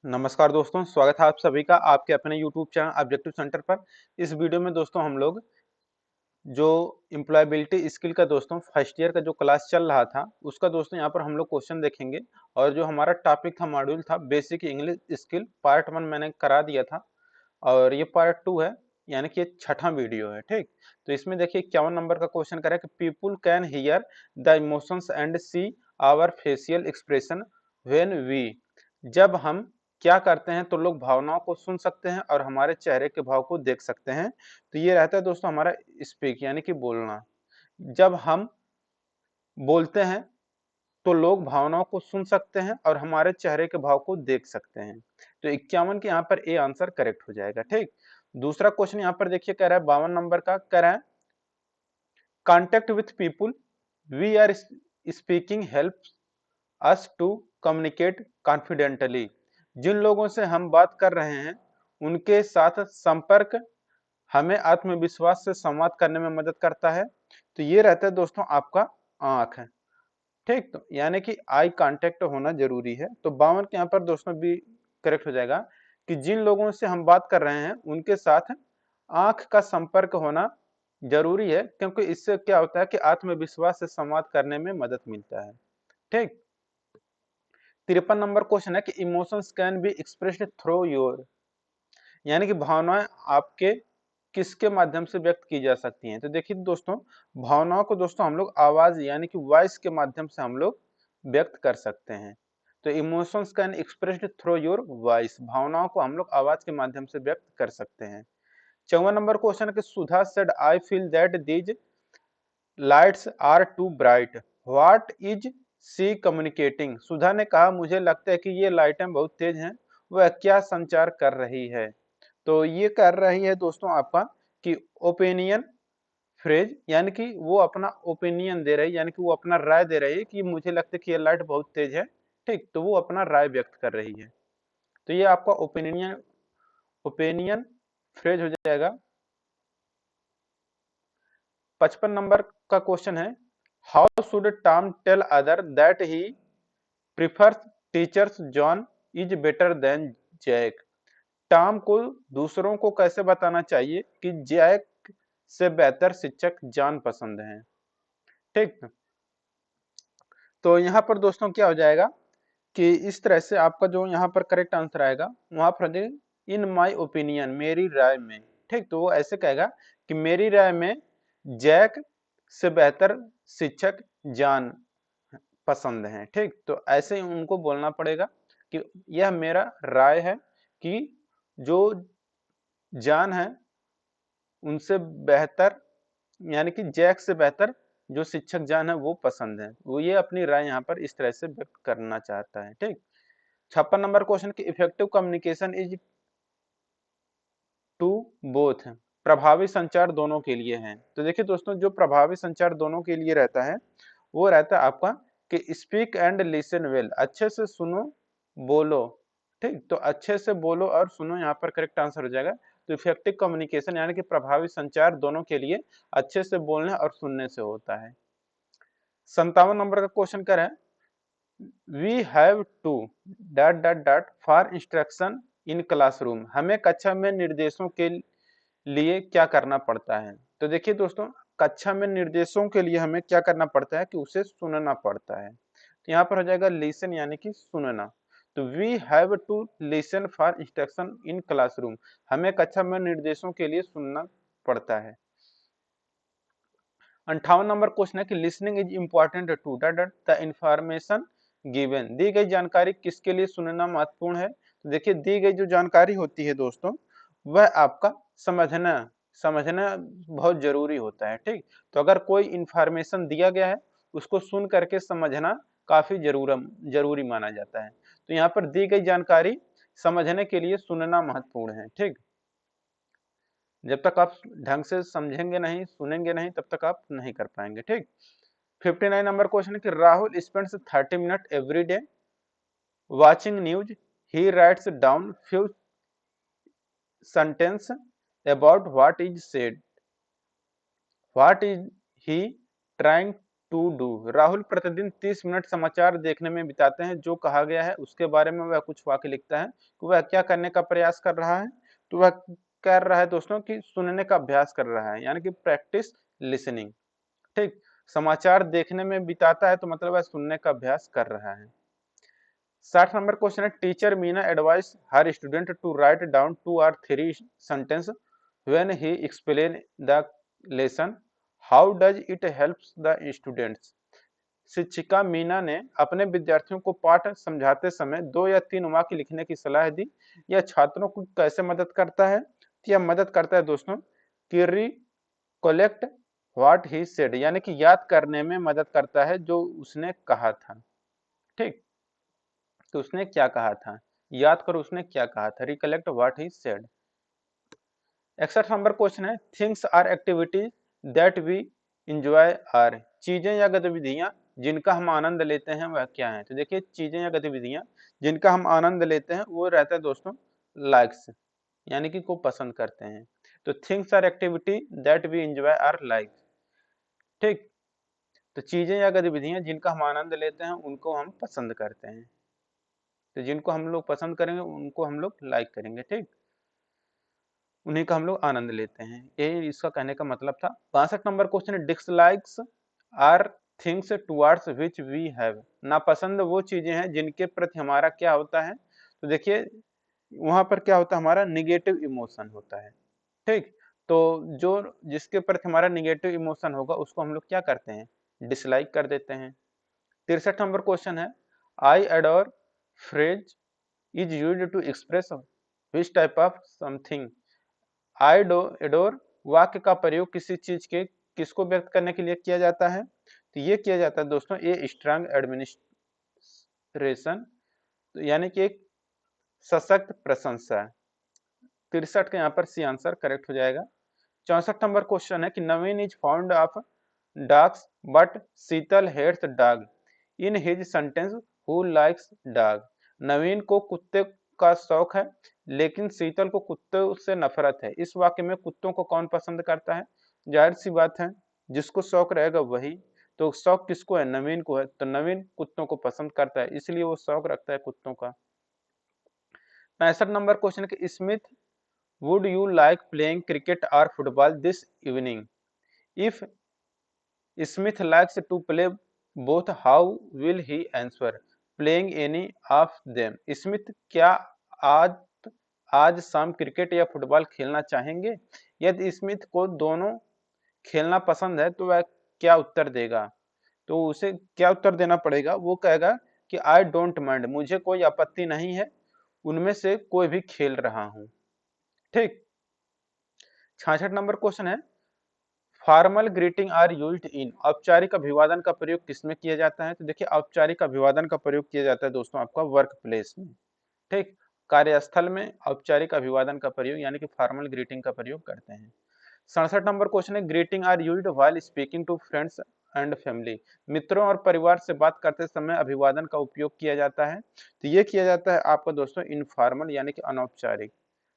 नमस्कार दोस्तों, स्वागत है आप सभी का आपके अपने YouTube चैनल ऑब्जेक्टिव सेंटर पर। इस वीडियो में दोस्तों हम लोग जो एम्प्लॉयबिलिटी स्किल का दोस्तों फर्स्ट ईयर का जो क्लास चल रहा था उसका दोस्तों यहाँ पर हम लोग क्वेश्चन देखेंगे। और जो हमारा टॉपिक था मॉड्यूल था बेसिक इंग्लिश स्किल पार्ट 1 मैंने करा दिया था और ये पार्ट 2 है, यानी कि ये छठा वीडियो है। ठीक, तो इसमें देखिए 51 नंबर का क्वेश्चन करा कि people can hear the emotions and see our facial expression when we, जब हम क्या करते हैं तो लोग भावनाओं को सुन सकते हैं और हमारे चेहरे के भाव को देख सकते हैं। तो ये रहता है दोस्तों हमारा स्पीक यानी कि बोलना। जब हम बोलते हैं तो लोग भावनाओं को सुन सकते हैं और हमारे चेहरे के भाव को देख सकते हैं। तो 51 के यहाँ पर ए आंसर करेक्ट हो जाएगा। ठीक, दूसरा क्वेश्चन यहाँ पर देखिए कह रहा है 52 नंबर का, कह रहा है contact with people we are speaking help us to communicate confidently, जिन लोगों से हम बात कर रहे हैं उनके साथ संपर्क हमें आत्मविश्वास से संवाद करने में मदद करता है। तो ये रहता है दोस्तों आपका आंख है। ठीक, तो यानी कि आई कांटेक्ट होना जरूरी है। तो 52 के यहाँ पर दोस्तों भी करेक्ट हो जाएगा कि जिन लोगों से हम बात कर रहे हैं उनके साथ आंख का संपर्क होना जरूरी है, क्योंकि इससे क्या होता है कि आत्मविश्वास से संवाद करने में मदद मिलता है। ठीक, 53 नंबर क्वेश्चन है कि emotions can be expressed through your, यानी कि भावनाएं आपके किसके माध्यम से व्यक्त की जा सकती हैं। तो देखिए दोस्तों, भावनाओं को दोस्तों हम लोग आवाज यानी कि वॉइस के माध्यम से हम लोग व्यक्त कर सकते हैं। तो emotions can expressed through your voice, भावनाओं को हम लोग आवाज के माध्यम से व्यक्त कर सकते हैं। 54 नंबर क्वेश्चन है कि Sudha said I feel that these lights are too bright, what is she communicating, Sudha ने कहा मुझे लगता है कि ये लाइटें बहुत तेज हैं, वह क्या संचार कर रही है। तो ये कर रही है दोस्तों आपका कि ओपिनियन फ्रेज, यानी कि वो अपना ओपिनियन दे रही है, यानी कि वो अपना राय दे रही है कि मुझे लगता है कि ये लाइट बहुत तेज है। ठीक, तो वो अपना राय व्यक्त कर रही है। तो ये आपका ओपिनियन ओपिनियन फ्रेज हो जाएगा। 55 नंबर का क्वेश्चन है how should Tom tell other that he prefers teachers John is better than Jack, Tom को दूसरों को कैसे बताना चाहिए कि जैक से बेहतर शिक्षक जॉन पसंद हैं। ठीक, तो यहाँ पर दोस्तों क्या हो जाएगा कि इस तरह से आपका जो यहाँ पर करेक्ट आंसर आएगा वहां पर इन माय ओपिनियन, मेरी राय में। ठीक, तो वो ऐसे कहेगा कि मेरी राय में जैक से बेहतर शिक्षक जॉन पसंद हैं। ठीक, तो ऐसे ही उनको बोलना पड़ेगा कि यह मेरा राय है कि जो जॉन है उनसे बेहतर, यानी कि जैक से बेहतर जो शिक्षक जॉन है वो पसंद है। वो ये अपनी राय यहाँ पर इस तरह से व्यक्त करना चाहता है। ठीक, 56 नंबर क्वेश्चन की effective communication is to both, प्रभावी संचार दोनों के लिए है। तो देखिए दोस्तों, जो प्रभावी संचार दोनों के लिए रहता है वो रहता है आपका कि स्पीक एंड लिसन वेल, अच्छे से सुनो बोलो। ठीक, तो अच्छे से बोलो और सुनो यहाँ पर करेक्ट आंसर हो जाएगा। तो इफेक्टिव कम्युनिकेशन यानी कि प्रभावी संचार दोनों के लिए अच्छे से बोलने और सुनने से होता है। 57 नंबर का क्वेश्चन कर रहे हैं we have to dot dot dot for instruction in classroom, हमें कक्षा में निर्देशों के लिए क्या करना पड़ता है। तो देखिए दोस्तों, कक्षा में निर्देशों के लिए हमें क्या करना पड़ता है कि उसे सुनना पड़ता है। तो यहाँ पर हो जाएगा लिसन यानी कि सुनना। तो we have to listen for instruction in classroom, हमें कक्षा में निर्देशों के लिए सुनना पड़ता है। 58 नंबर क्वेश्चन है कि listening is important to the information given, दी गई जानकारी किसके लिए सुनना महत्वपूर्ण है। तो देखिए दी गई जो जानकारी होती है दोस्तों वह आपका समझना समझना बहुत जरूरी होता है। ठीक, तो अगर कोई इंफॉर्मेशन दिया गया है उसको सुन करके समझना काफी जरूरी माना जाता है। तो यहाँ पर दी गई जानकारी समझने के लिए सुनना महत्वपूर्ण है। ठीक, जब तक आप ढंग से समझेंगे नहीं सुनेंगे नहीं तब तक आप नहीं कर पाएंगे। ठीक, 59 नंबर क्वेश्चन है कि Rahul spends 30 minute every day watching news, he writes down few sentences about what is said, what is he trying to do. Rahul प्रतिदिन 30 मिनट समाचार देखने में बिताते हैं। जो कहा गया है उसके बारे में वह कुछ वाक्य लिखता है कि वह क्या करने का प्रयास कर रहा है। तो वह कर रहा है दोस्तों कि सुनने का अभ्यास कर रहा है, यानी कि प्रैक्टिस लिसनिंग। ठीक, समाचार देखने में बिताता है तो मतलब वह सुनने का अभ्यास कर रहा है। 60 नंबर क्वेश्चन है, teacher Meena advice her student to write down 2 or 3 sentence when he explain the lesson, how does it helps the students. शिक्षिका मीना ने अपने विद्यार्थियों को पाठ समझाते समय 2 या 3 वाक्य लिखने की सलाह दी। यह छात्रों को कैसे मदद करता है? तो यह मदद करता है दोस्तों कि रिकलेक्ट व्हाट ही सेड, यानी कि याद करने में मदद करता है जो उसने कहा था। ठीक, तो उसने क्या कहा था, याद करो उसने क्या कहा था, recollect what he said. 61 number question है, things are activities that we enjoy are, चीजें या गतिविधियां जिनका हम आनंद लेते हैं वह क्या है? तो देखिए चीजें या गतिविधियां जिनका हम आनंद लेते हैं वो रहता है दोस्तों लाइक्स, यानी कि को पसंद करते हैं। तो things are activity that we enjoy are like. ठीक, तो चीजें या गतिविधियां जिनका हम आनंद लेते हैं उनको हम पसंद करते हैं। तो जिनको हम लोग पसंद करेंगे उनको हम लोग लाइक करेंगे। ठीक, उन्हीं का हम लोग आनंद लेते हैं, यही इसका कहने का मतलब था। 62 नंबर क्वेश्चन है, dislikes are things towards which we have, नापसंद वो चीजें हैं जिनके प्रति हमारा क्या होता है। तो देखिए वहां पर क्या होता है, हमारा निगेटिव इमोशन होता है। ठीक, तो जो जिसके प्रति हमारा निगेटिव इमोशन होगा उसको हम लोग क्या करते हैं, डिसलाइक कर देते हैं। 63 नंबर क्वेश्चन है, I adore phrase is used to express which type of something. I adore वाक्य का प्रयोग किसी चीज के किसको व्यक्त करने के लिए किया जाता है? तो ये किया जाता है दोस्तों ए स्ट्रांग एडमिनिस्ट्रेशन, तो यानी कि एक सशक्त प्रशंसा। 63 का यहाँ पर सी आंसर करेक्ट हो जाएगा। 64 नंबर क्वेश्चन है कि Naveen is found of dogs but Sheetal hates dog, in his sentence who likes dog. Naveen को कुत्ते का शौक है लेकिन शीतल को कुत्ते से नफरत है। इस वाक्य में कुत्तों को कौन पसंद करता है? जाहिर सी बात है जिसको शौक रहेगा वही। तो शौक किसको है? नवीन को है, तो नवीन कुत्तों को पसंद करता है इसलिए वो शौक रखता है कुत्तों का। 65 नंबर क्वेश्चन के, Smith would you like playing cricket और football this evening, if Smith likes to play both how will he answer playing any of them. Smith क्या आज आज शाम क्रिकेट या फुटबॉल खेलना चाहेंगे? यदि स्मिथ को दोनों खेलना पसंद है तो वह क्या उत्तर देगा? तो उसे क्या उत्तर देना पड़ेगा? वो कहेगा कि आई डोंट माइंड, मुझे कोई आपत्ति नहीं है उनमें से कोई भी खेल रहा हूं। ठीक, 66 नंबर क्वेश्चन है, formal greeting are used in, औपचारिक अभिवादन का प्रयोग किसमें किया जाता है? तो देखिए औपचारिक अभिवादन का प्रयोग किया जाता है दोस्तों आपका वर्क प्लेस में। ठीक, कार्यस्थल में औपचारिक अभिवादन का प्रयोग यानी कि फॉर्मल ग्रीटिंग का प्रयोग करते हैं। 67 नंबर क्वेश्चन है, greeting are used while speaking to friends and family, मित्रों और परिवार से बात करते समय अभिवादन का उपयोग किया जाता है। तो ये किया जाता है आपका दोस्तों इनफॉर्मल यानी कि अनौपचारिक।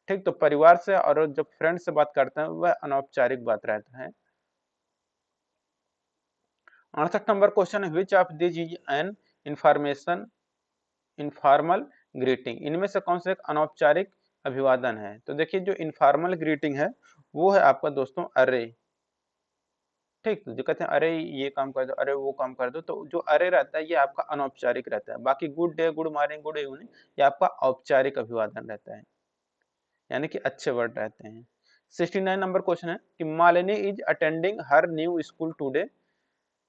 ठीक, तो परिवार से और जब फ्रेंड से बात करते हैं वह अनौपचारिक बात रहता है। 68 नंबर क्वेश्चन है, which of this is an information informal greeting, इनमें से कौन सा एक अनौपचारिक अभिवादन है? तो देखिए जो इनफॉर्मल ग्रीटिंग है वो है आपका दोस्तों अरे। ठीक, जो कहते हैं अरे ये काम कर दो, अरे वो काम कर दो, तो जो अरे रहता है ये आपका अनौपचारिक रहता है। बाकी good day, good morning, good evening ये आपका औपचारिक अभिवादन रहता है, यानी कि अच्छे वर्ड रहते हैं। 69 नंबर क्वेश्चन है कि Malini is attending her new school today,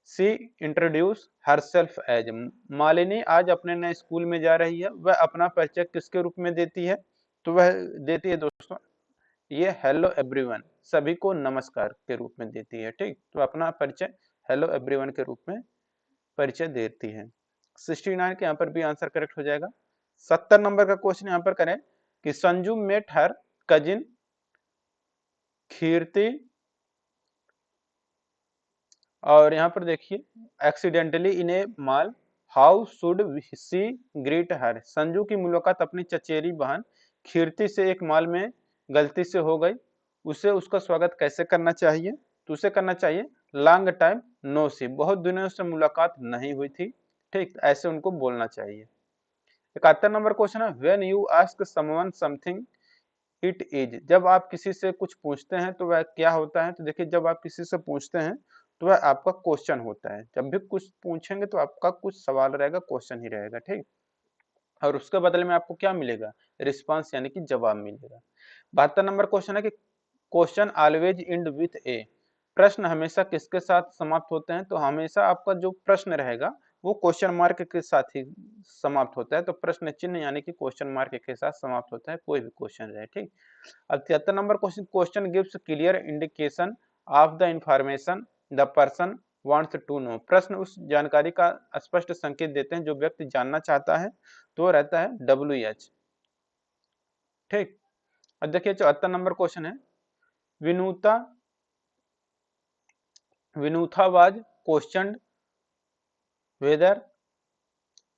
she introduce herself as, Malini आज अपने नए स्कूल में जा रही है, वह अपना परिचय किसके रूप में देती है? तो वह देती है दोस्तों ये हेलो एवरीवन, सभी को नमस्कार के रूप में देती है। ठीक, तो अपना परिचय हेलो एवरीवन के रूप में परिचय देती है। 69 के यहाँ पर भी आंसर करेक्ट हो जाएगा। 70 नंबर का क्वेश्चन यहाँ पर करें कि Sanju met her cousin Kirti, और यहाँ पर देखिए accidentally in a mall, how should she greet her, Sanju की मुलाकात अपनी चचेरी बहन कीर्ति से एक मॉल में गलती से हो गई, उसे उसका स्वागत कैसे करना चाहिए? तो उसे करना चाहिए लॉन्ग टाइम नो सी, बहुत दिनों से मुलाकात नहीं हुई थी। ठीक, ऐसे उनको बोलना चाहिए। 71 नंबर क्वेश्चन है, when you ask someone something it is, जब आप किसी से कुछ पूछते हैं तो वह क्या होता है? तो देखिए, जब आप किसी से पूछते हैं तो वह आपका क्वेश्चन होता है। जब भी कुछ पूछेंगे तो आपका कुछ सवाल रहेगा, क्वेश्चन ही रहेगा। ठीक, और उसके बदले में आपको क्या मिलेगा? रिस्पांस यानी कि जवाब मिलेगा। 72 नंबर क्वेश्चन है कि क्वेश्चन ऑलवेज एंड विथ ए, प्रश्न हमेशा किसके साथ समाप्त होते हैं? तो हमेशा आपका जो प्रश्न रहेगा वो क्वेश्चन मार्क के साथ ही समाप्त होता है। तो प्रश्न चिन्ह यानी कि क्वेश्चन मार्क के साथ समाप्त होता है, कोई भी क्वेश्चन रहे। ठीक, अब 73 number question, question gives clear indication of the information the person wants to know, प्रश्न उस जानकारी का स्पष्ट संकेत देते हैं जो व्यक्ति जानना चाहता है, तो रहता है WH। ठीक, अब देखिए 74 नंबर क्वेश्चन है, Vinuta Vinutha was question whether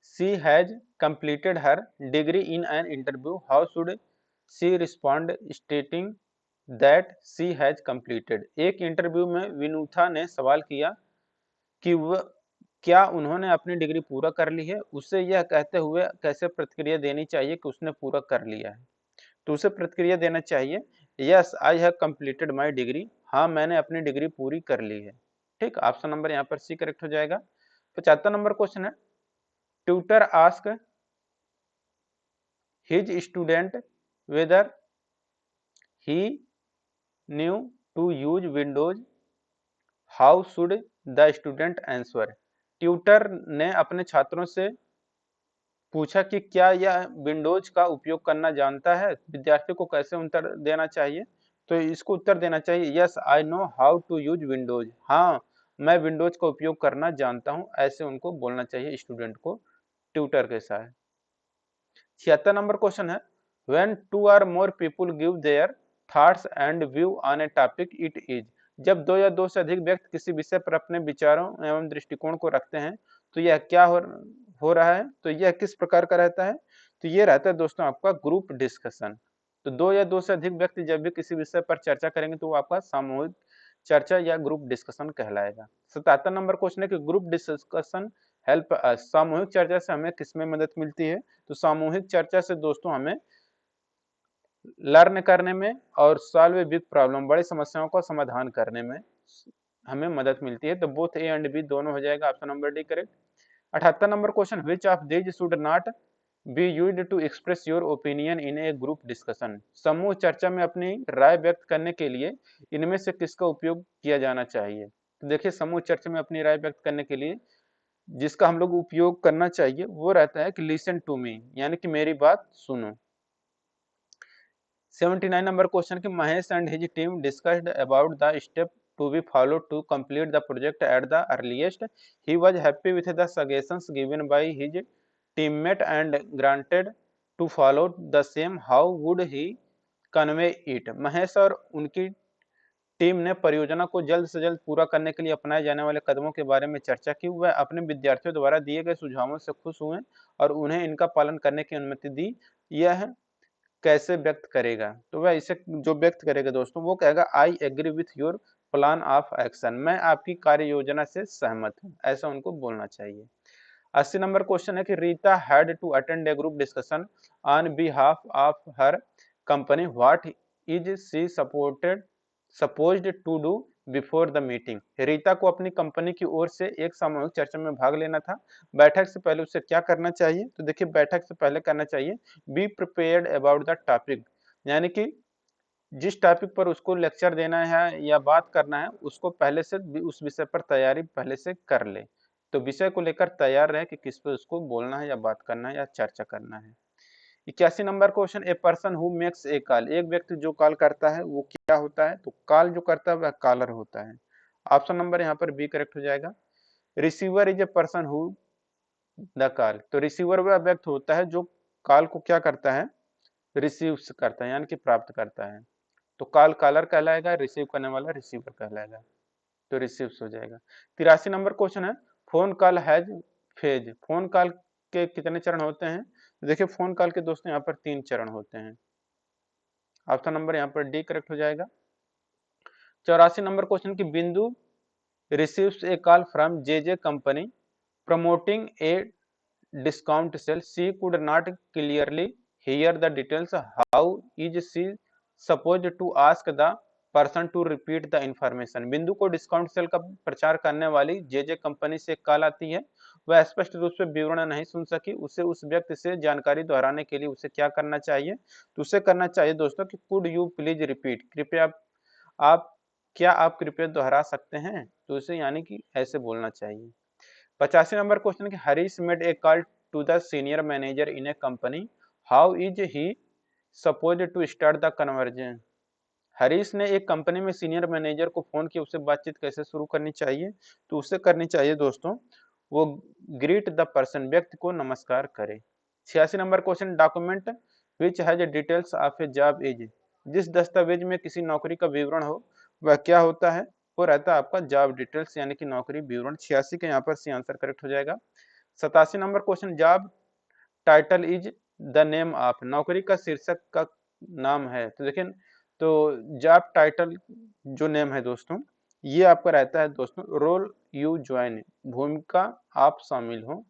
she has completed her degree in an interview, how should she respond stating that she has completed, एक इंटरव्यू में विनुथा ने सवाल किया कि वह क्या उन्होंने अपनी डिग्री पूरा कर ली है, उसे यह कहते हुए कैसे प्रतिक्रिया देनी चाहिए कि उसने पूरा कर लिया है? तो उसे प्रतिक्रिया देना चाहिए, yes I have completed my degree, हाँ मैंने अपनी डिग्री पूरी कर ली है। ठीक, ऑप्शन नंबर यहाँ पर सी करेक्ट हो जाएगा। 75 नंबर क्वेश्चन है, tutor ask his student whether he knew to use Windows, how should the student answer, tutor ने अपने छात्रों से पूछा कि क्या यह विंडोज का उपयोग करना जानता है, विद्यार्थी को कैसे उत्तर देना चाहिए? तो इसको उत्तर देना चाहिए, yes I know how to use Windows, हाँ मैं विंडोज का उपयोग करना जानता हूं, ऐसे उनको बोलना चाहिए स्टूडेंट को ट्यूटर के साथ। 76 नंबर क्वेश्चन है, when two or more people give their thoughts and view on a topic it is, जब दो या दो से अधिक व्यक्ति किसी विषय पर अपने विचारों एवं दृष्टिकोण को रखते हैं तो यह क्या हो रहा है? तो यह किस प्रकार का रहता है? तो ये रहता है दोस्तों आपका ग्रुप डिस्कशन। तो दो या दो से अधिक व्यक्ति जब भी किसी विषय पर चर्चा करेंगे तो वो आपका सामूहिक चर्चा या ग्रुप डिस्कशन कहलाएगा। 77 नंबर क्वेश्चन है कि ग्रुप डिस्कशन हेल्प अस, सामूहिक चर्चा से हमें किसमें मदद मिलती है? तो सामूहिक चर्चा से दोस्तों हमें लर्न करने में और सॉल्व बिग प्रॉब्लम, बड़ी समस्याओं का समाधान करने में हमें मदद मिलती है। तो बोथ ए एंड बी दोनों हो जाएगा, option number D correct. 78 number question, which of these should not be used to express your opinion in a group discussion, समूह चर्चा में अपनी राय व्यक्त करने के लिए इनमें से किसका उपयोग किया जाना चाहिए? तो देखिए, समूह चर्चा में अपनी राय व्यक्त करने के लिए जिसका हम लोग उपयोग करना चाहिए वो रहता है कि लिसन टू मी, यानी कि मेरी बात सुनो। 79 नंबर क्वेश्चन कि Mahesh and his team discussed about the step to be followed to complete the project at the earliest. He was happy with the suggestions given by his teammate and granted to follow the same. How would he convey it? Mahesh और उनकी team ने परियोजना को जल्द से जल्द पूरा करने के लिए अपनाए जाने वाले कदमों के बारे में चर्चा की। वह अपने विद्यार्थियों द्वारा दिए गए सुझावों से खुश हुए और उन्हें इनका पालन करने की अनुमति दी। यह कैसे व्यक्त करेगा? तो वह इसे जो व्यक्त करेगा दोस्तों वो कहेगा, I agree with your plan of action, मैं आपकी कार्य योजना से सहमत हूँ, ऐसा उनको बोलना चाहिए। 80 नंबर क्वेश्चन है कि Rita had to attend a group discussion on behalf of her company, what is she supposed to do before the meeting, Rita को अपनी कंपनी की ओर से एक सामूहिक चर्चा में भाग लेना था, बैठक से पहले उसे क्या करना चाहिए? तो देखिए, बैठक से पहले करना चाहिए be prepared about the topic, यानी कि जिस टॉपिक पर उसको लेक्चर देना है या बात करना है उसको पहले से उस विषय पर तैयारी पहले से कर ले। तो विषय को लेकर तैयार रहे कि किस पे उसको बोलना है या बात करना है या चर्चा करना है। 81 number question, a person who makes a call, एक व्यक्ति जो कॉल करता है वो क्या होता है? तो कॉल जो करता है वह कॉलर होता है। ऑप्शन नंबर यहाँ पर बी करेक्ट हो जाएगा। Receiver is a person who the call, तो रिसीवर वह व्यक्ति होता है जो कॉल को क्या करता है? रिसीव करता है, यानी कि प्राप्त करता है। तो कॉल कॉलर कहलाएगा, रिसीव करने वाला रिसीवर कहलाएगा, तो रिसीव्स हो जाएगा। 83 नंबर क्वेश्चन है, phone call has phase, phone call के कितने चरण होते हैं? देखिए, फोन कॉल के दोस्तों यहाँ पर 3 चरण होते हैं। ऑप्शन नंबर यहाँ पर डी करेक्ट हो जाएगा। 84 नंबर क्वेश्चन की बिंदु receives a call from JJ company promoting a discount sale. She could not clearly hear the details. How is she supposed to ask the person to repeat the information? बिंदु को discount sale का प्रचार करने वाली JJ company से call आती है, वह स्पष्ट रूप से विवरण नहीं सुन सकी, उसे उस व्यक्ति से जानकारी दोहराने के लिए उसे क्या करना चाहिए? तो उसे करना चाहिए दोस्तों कि कुड यू प्लीज रिपीट, कृपया आप क्या आप कृपया दोहरा सकते हैं? तो उसे यानी कि ऐसे बोलना चाहिए। 85 नंबर क्वेश्चन कि Harish made a call to the senior manager in a company, how is he suppose to start the conversation? Harish ने एक कंपनी में सीनियर मैनेजर को फोन किया, उसे बातचीत कैसे शुरू करनी चाहिए? तो उसे करनी चाहिए दोस्तों वो ग्रीट द पर्सन, व्यक्ति को नमस्कार करे। 86 number question document which has details of A job is, जिस दस्तावेज में किसी नौकरी का विवरण हो वह क्या होता है? वो रहता है आपका जॉब डिटेल्स यानी कि नौकरी विवरण। 86 के यहाँ पर सी आंसर करेक्ट हो जाएगा। 87 number question job title is the name of, नौकरी का शीर्षक का नाम है। तो देखिए तो जॉब टाइटल जो नेम है दोस्तों ये आपका रहता है दोस्तों रोल यू ज्वाइन, भूमिका आप शामिल हो।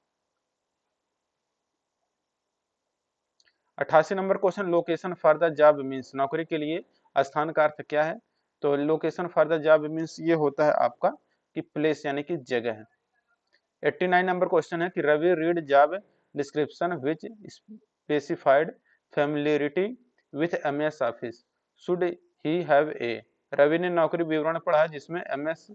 88 number question location for the job means, नौकरी के लिए स्थान का अर्थ क्या है? तो location for the job means ये होता है आपका कि प्लेस यानी कि जगह है। 89 नंबर क्वेश्चन है कि Ravi read job description which specified familiarity with MS Office, should he have a, Ravi ने नौकरी विवरण पढ़ा जिसमें एमएस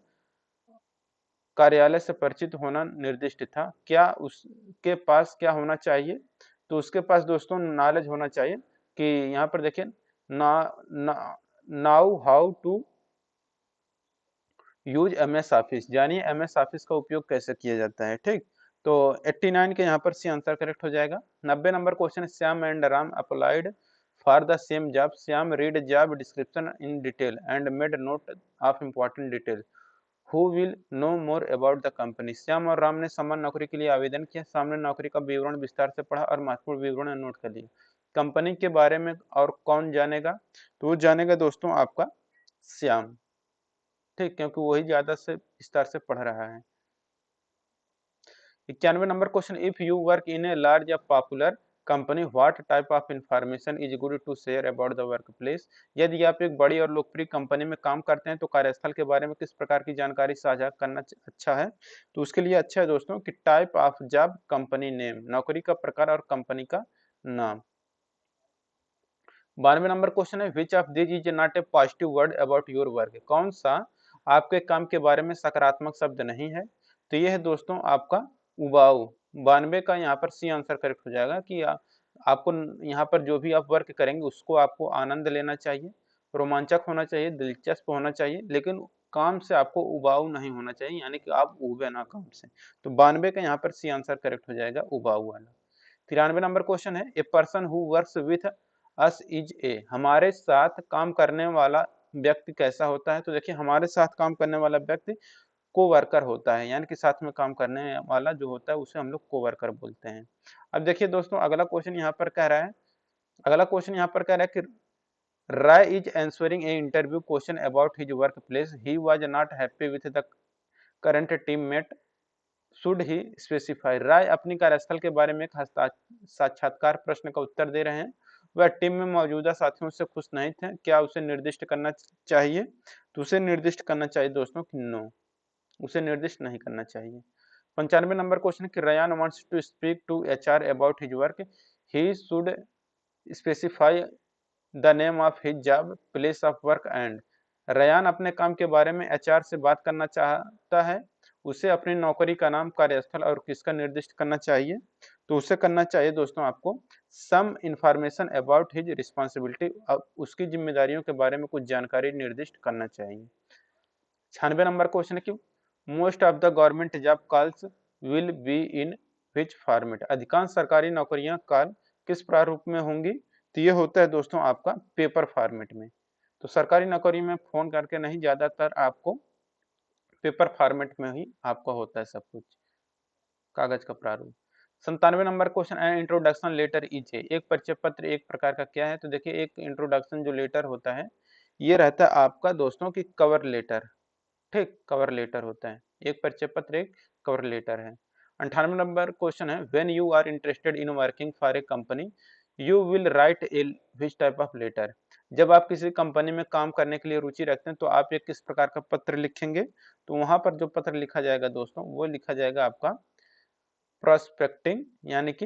कार्यालय से परिचित होना निर्दिष्ट था, क्या उसके पास क्या होना चाहिए? तो उसके पास दोस्तों नॉलेज होना चाहिए कि यहाँ पर देखिए now how to use MS Office, जानिए एमएस ऑफिस का उपयोग कैसे किया जाता है। ठीक, तो 89 के यहाँ पर सी आंसर करेक्ट हो जाएगा। 90 नंबर क्वेश्चन है Shyam and Ram applied for the same job, Shyam read job description in detail and made note of important detail, who will know more about the company, Shyam और राम ने समान नौकरी के लिए आवेदन किया, श्याम ने नौकरी का विवरण विस्तार से पढ़ा और महत्वपूर्ण विवरण नोट कर लिया, कंपनी के बारे में और कौन जानेगा? तो वो जानेगा दोस्तों आपका श्याम। ठीक, क्योंकि वही ज्यादा से विस्तार से पढ़ रहा है। 91 number question if you work in a large या popular company what type of information is good to share about the work place, यदि आप एक बड़ी और लोकप्रिय कंपनी में काम करते हैं तो कार्यस्थल के बारे में किस प्रकार की जानकारी साझा करना अच्छा है? तो उसके लिए अच्छा है दोस्तों कि type of job, company name, नौकरी का प्रकार और कंपनी का नाम। 92 नंबर क्वेश्चन है which of this is not a positive word about your work, कौन सा आपके काम के बारे में सकारात्मक शब्द नहीं है? तो ये है दोस्तों आपका उबाऊ। 92 का यहाँ पर सी आंसर करेक्ट हो जाएगा कि आपको यहाँ पर जो भी आप वर्क करेंगे उसको आपको आनंद लेना चाहिए, रोमांचक होना चाहिए, दिलचस्प होना चाहिए, लेकिन काम से आपको उबाऊ नहीं होना चाहिए, यानी कि आप उबे ना काम से। तो 92 का यहाँ पर सी आंसर करेक्ट हो जाएगा उबाऊ वाला। 93 नंबर क्वेश्चन है a person who works with us is a, हमारे साथ काम करने वाला व्यक्ति कैसा होता है? तो देखिए हमारे साथ काम करने वाला व्यक्ति को वर्कर होता है, यानी कि साथ में काम करने वाला जो होता है उसे हम लोग को वर्कर बोलते हैं। अब देखिए दोस्तों अगला क्वेश्चन यहाँ पर कह रहा है, अगला क्वेश्चन यहाँ पर कह रहा है कि Rai is answering a interview question about his work place, he was not happy with the current teammate, should he specify, Rai अपनी कार्यस्थल के बारे में एक साक्षात्कार प्रश्न का उत्तर दे रहे हैं, वह टीम में मौजूदा साथियों से खुश नहीं थे, क्या उसे निर्दिष्ट करना चाहिए? तो उसे निर्दिष्ट करना चाहिए दोस्तों कि नो, उसे निर्दिष्ट नहीं करना चाहिए। 95 नंबर क्वेश्चन कि Ryan wants to speak to HR about his work, he should specify the name of his job, place of work and, Ryan अपने काम के बारे में एचआर से बात करना चाहता है, उसे अपनी नौकरी का नाम, कार्यस्थल और किसका निर्दिष्ट करना चाहिए? तो उसे करना चाहिए दोस्तों आपको some information about his responsibility, उसकी जिम्मेदारियों के बारे में कुछ जानकारी निर्दिष्ट करना चाहिए। 96 नंबर क्वेश्चन है कि most of the government job calls will be in which format, अधिकांश सरकारी नौकरियां कॉल किस प्रारूप में होंगी? तो ये होता है दोस्तों आपका पेपर फॉर्मेट में। तो सरकारी नौकरी में फोन करके नहीं, ज्यादातर आपको पेपर फॉर्मेट में ही आपका होता है सब कुछ, कागज का प्रारूप। 97 नंबर क्वेश्चन है इंट्रोडक्शन लेटर इज ए, एक परिचय पत्र एक प्रकार का क्या है? तो देखिए एक इंट्रोडक्शन जो लेटर होता है ये रहता है आपका दोस्तों की कवर लेटर। ठीक, कवर लेटर होता है। एक परिचय पत्र, एक कवर लेटर है। 98 नंबर क्वेश्चन है, when you are interested in working for a company you will write a which type of letter. जब आप किसी कंपनी में काम करने के लिए रुचि रखते हैं तो आप एक किस प्रकार का पत्र लिखेंगे, तो वहां पर जो पत्र लिखा जाएगा दोस्तों वो लिखा जाएगा आपका प्रोस्पेक्टिंग, यानी कि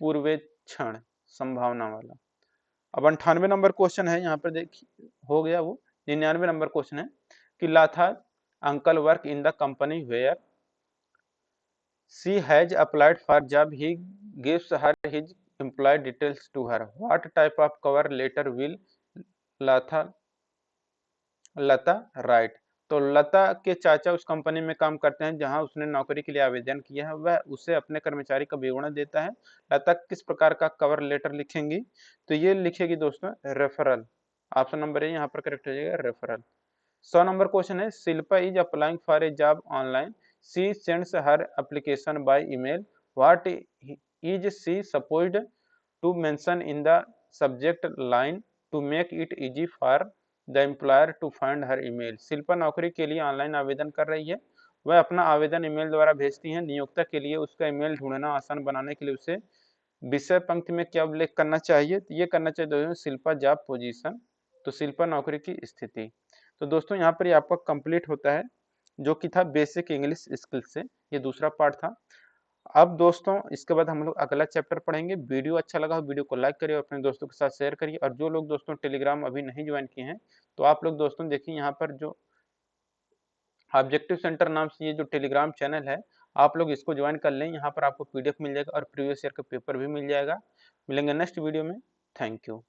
पूर्वेक्षण, संभावना वाला। अब 98 नंबर क्वेश्चन है, यहाँ पर देखिए हो गया वो। 99 नंबर क्वेश्चन है कि Latha uncle work in the company where she has applied for job, he gives her his employee details to her, what type of cover letter will Latha Lata right. तो लता के चाचा उस कंपनी में काम करते हैं जहां उसने नौकरी के लिए आवेदन किया है, वह उसे अपने कर्मचारी का विवरण देता है। लता किस प्रकार का कवर लेटर लिखेंगी, तो ये लिखेगी दोस्तों रेफरल। ऑप्शन नंबर ए यहाँ पर करेक्ट हो जाएगा, रेफरल। 100 नंबर क्वेश्चन है, Shilpa is applying for a job online, she sends her application by email, what is she supposed to mention in the subject line to make it easy for the employer to find her email. Shilpa नौकरी के लिए online आवेदन कर रही है, वह अपना आवेदन ईमेल द्वारा भेजती है। नियोक्ता के लिए उसका ईमेल ढूंढना आसान बनाने के लिए उसे विषय पंक्ति में क्या उल्लेख करना चाहिए, तो ये करना चाहिए दोस्तों शिल्पा जॉब पोजीशन, तो शिल्पा नौकरी की स्थिति। तो दोस्तों यहाँ पर ये आपका कंप्लीट होता है जो कि था बेसिक इंग्लिश स्किल से, ये दूसरा पार्ट था। अब दोस्तों इसके बाद हम लोग अगला चैप्टर पढ़ेंगे। वीडियो अच्छा लगा हो वीडियो को लाइक करिए और अपने दोस्तों के साथ शेयर करिए, और जो लोग दोस्तों टेलीग्राम अभी नहीं ज्वाइन किए हैं तो आप लोग दोस्तों देखिए यहाँ पर जो ऑब्जेक्टिव सेंटर नाम से ये जो टेलीग्राम चैनल है, आप लोग इसको ज्वाइन कर लें। यहाँ पर आपको पीडीएफ मिल जाएगा और प्रीवियस ईयर का पेपर भी मिल जाएगा। मिलेंगे नेक्स्ट वीडियो में। Thank you.